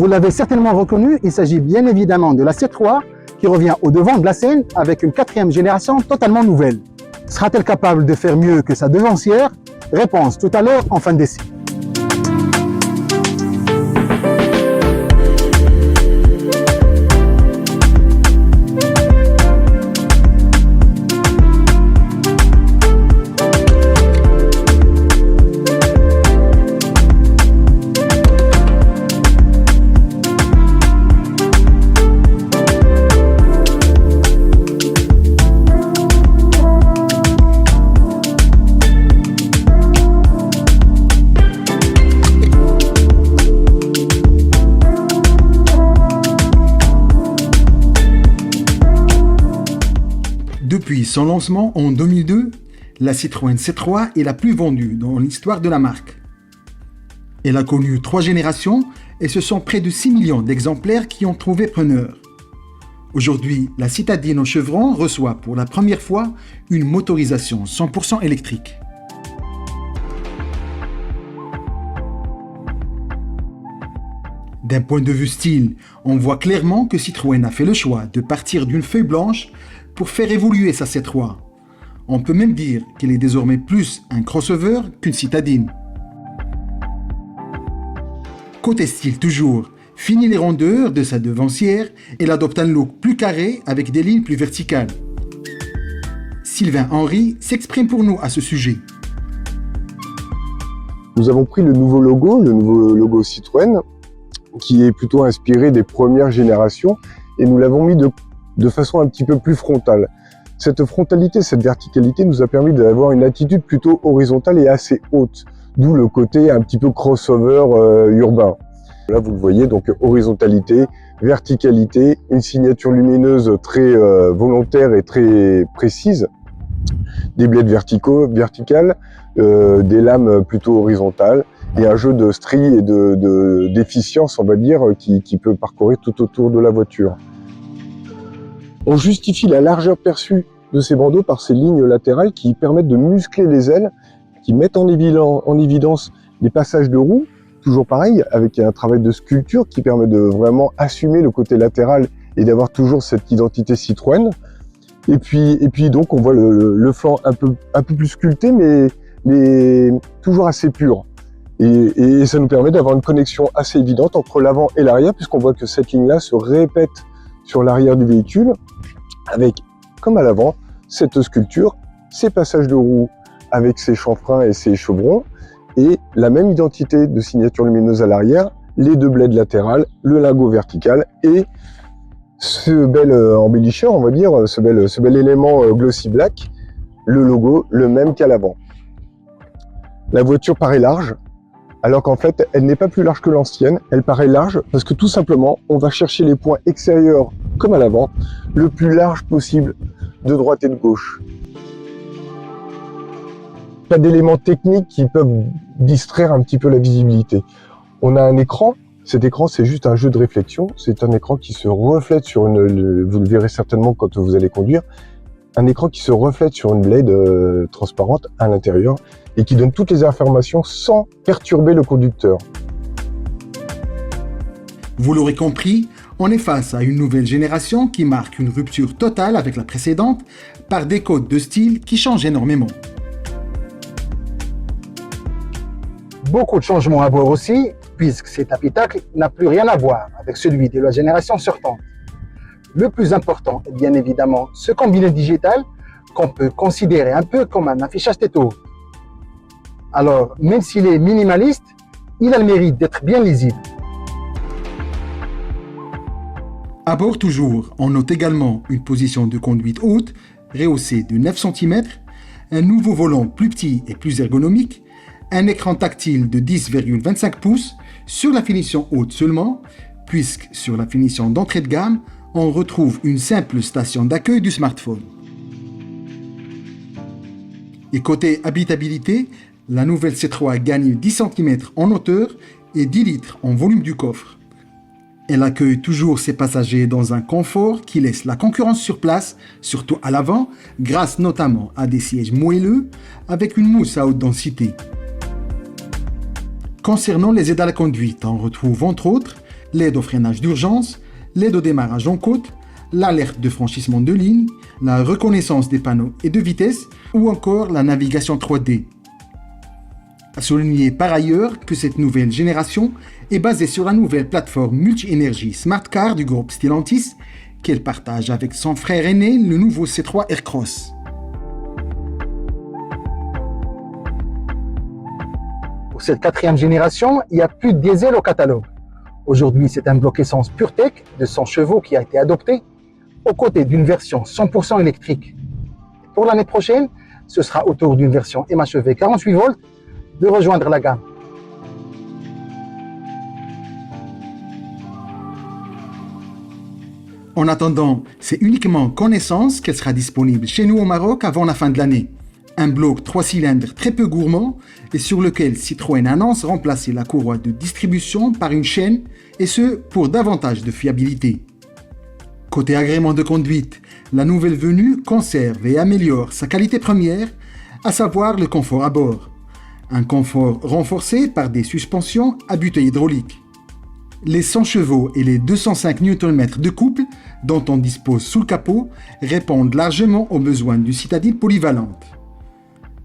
Vous l'avez certainement reconnu, il s'agit bien évidemment de la C3 qui revient au devant de la scène avec une 4e génération totalement nouvelle. Sera-t-elle capable de faire mieux que sa devancière? Réponse tout à l'heure en fin d'essai. Depuis son lancement en 2002, la Citroën C3 est la plus vendue dans l'histoire de la marque. Elle a connu 3 générations et ce sont près de 6 millions d'exemplaires qui ont trouvé preneur. Aujourd'hui, la citadine au chevron reçoit pour la première fois une motorisation 100% électrique. D'un point de vue style, on voit clairement que Citroën a fait le choix de partir d'une feuille blanche pour faire évoluer sa C3. On peut même dire qu'elle est désormais plus un crossover qu'une citadine. Côté style toujours, fini les rondeurs de sa devancière, elle adopte un look plus carré avec des lignes plus verticales. Sylvain Henry s'exprime pour nous à ce sujet. Nous avons pris le nouveau logo Citroën, qui est plutôt inspiré des premières générations, et nous l'avons mis de façon un petit peu plus frontale. Cette frontalité, cette verticalité nous a permis d'avoir une attitude plutôt horizontale et assez haute, d'où le côté un petit peu crossover urbain. Là, vous le voyez, donc horizontalité, verticalité, une signature lumineuse très volontaire et très précise, des blades verticales, des lames plutôt horizontales, et un jeu de stries et d'efficience, on va dire, qui peut parcourir tout autour de la voiture. On justifie la largeur perçue de ces bandeaux par ces lignes latérales qui permettent de muscler les ailes, qui mettent en évidence les passages de roues, toujours pareil, avec un travail de sculpture qui permet de vraiment assumer le côté latéral et d'avoir toujours cette identité Citroën. Et puis donc on voit le flanc un peu plus sculpté, mais toujours assez pur. Et ça nous permet d'avoir une connexion assez évidente entre l'avant et l'arrière, puisqu'on voit que cette ligne-là se répète sur l'arrière du véhicule, avec, comme à l'avant, cette sculpture, ces passages de roues avec ses chanfreins et ses chevrons, et la même identité de signature lumineuse à l'arrière, les 2 blades latérales, le lingot vertical et ce bel embellisseur, on va dire, ce bel élément glossy black, le logo, le même qu'à l'avant. La voiture paraît large, alors qu'en fait, elle n'est pas plus large que l'ancienne, elle paraît large parce que tout simplement, on va chercher les points extérieurs, comme à l'avant, le plus large possible, de droite et de gauche. Pas d'éléments techniques qui peuvent distraire un petit peu la visibilité. On a un écran, cet écran c'est juste un jeu de réflexion, c'est un écran qui se reflète sur vous le verrez certainement quand vous allez conduire, un écran qui se reflète sur une blade transparente à l'intérieur et qui donne toutes les informations sans perturber le conducteur. Vous l'aurez compris, on est face à une nouvelle génération qui marque une rupture totale avec la précédente par des codes de style qui changent énormément. Beaucoup de changements à voir aussi, puisque cet habitacle n'a plus rien à voir avec celui de la génération sortante. Le plus important est bien évidemment ce combiné digital qu'on peut considérer un peu comme un affichage tête haute. Alors, même s'il est minimaliste, il a le mérite d'être bien lisible. À bord toujours, on note également une position de conduite haute, rehaussée de 9 cm, un nouveau volant plus petit et plus ergonomique, un écran tactile de 10,25 pouces sur la finition haute seulement, puisque sur la finition d'entrée de gamme, on retrouve une simple station d'accueil du smartphone. Et côté habitabilité, la nouvelle C3 gagne 10 cm en hauteur et 10 litres en volume du coffre. Elle accueille toujours ses passagers dans un confort qui laisse la concurrence sur place, surtout à l'avant, grâce notamment à des sièges moelleux avec une mousse à haute densité. Concernant les aides à la conduite, on retrouve entre autres l'aide au freinage d'urgence, l'aide au démarrage en côte, l'alerte de franchissement de ligne, la reconnaissance des panneaux et de vitesse ou encore la navigation 3D. À souligner par ailleurs que cette nouvelle génération est basée sur la nouvelle plateforme multi-énergie Smart Car du groupe Stellantis qu'elle partage avec son frère aîné, le nouveau C3 Aircross. Pour cette 4e génération, il n'y a plus de diesel au catalogue. Aujourd'hui, c'est un bloc essence PureTech de 100 chevaux qui a été adopté, aux côtés d'une version 100% électrique. Pour l'année prochaine, ce sera autour d'une version MHEV 48 volts de rejoindre la gamme. En attendant, c'est uniquement connaissance qu'elle sera disponible chez nous au Maroc avant la fin de l'année. Un bloc 3 cylindres très peu gourmand et sur lequel Citroën annonce remplacer la courroie de distribution par une chaîne, et ce pour davantage de fiabilité. Côté agrément de conduite, la nouvelle venue conserve et améliore sa qualité première, à savoir le confort à bord. Un confort renforcé par des suspensions à butée hydraulique. Les 100 chevaux et les 205 Nm de couple dont on dispose sous le capot répondent largement aux besoins d'une citadine polyvalente.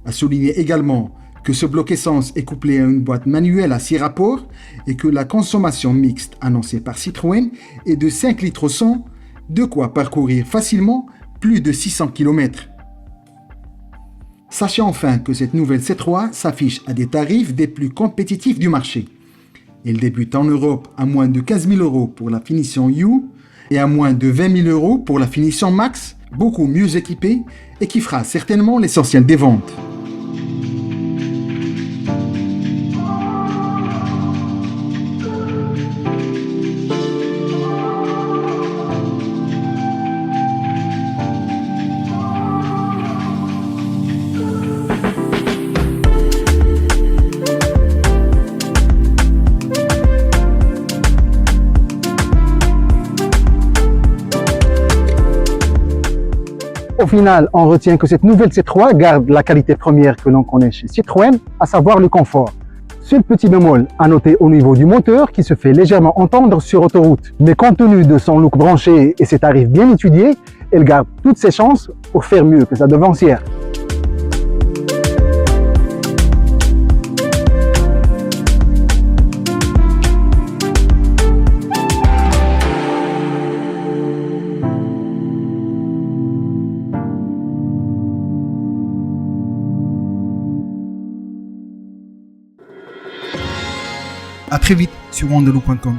À souligner également que ce bloc essence est couplé à une boîte manuelle à 6 rapports et que la consommation mixte annoncée par Citroën est de 5 litres au 100, de quoi parcourir facilement plus de 600 km. Sachez enfin que cette nouvelle C3 s'affiche à des tarifs des plus compétitifs du marché. Elle débute en Europe à moins de 15 000 € pour la finition U et à moins de 20 000 € pour la finition Max, beaucoup mieux équipée et qui fera certainement l'essentiel des ventes. Au final, on retient que cette nouvelle C3 garde la qualité première que l'on connaît chez Citroën, à savoir le confort. Seul petit bémol à noter au niveau du moteur qui se fait légèrement entendre sur autoroute. Mais compte tenu de son look branché et ses tarifs bien étudiés, elle garde toutes ses chances pour faire mieux que sa devancière. À très vite sur wandeloo.com.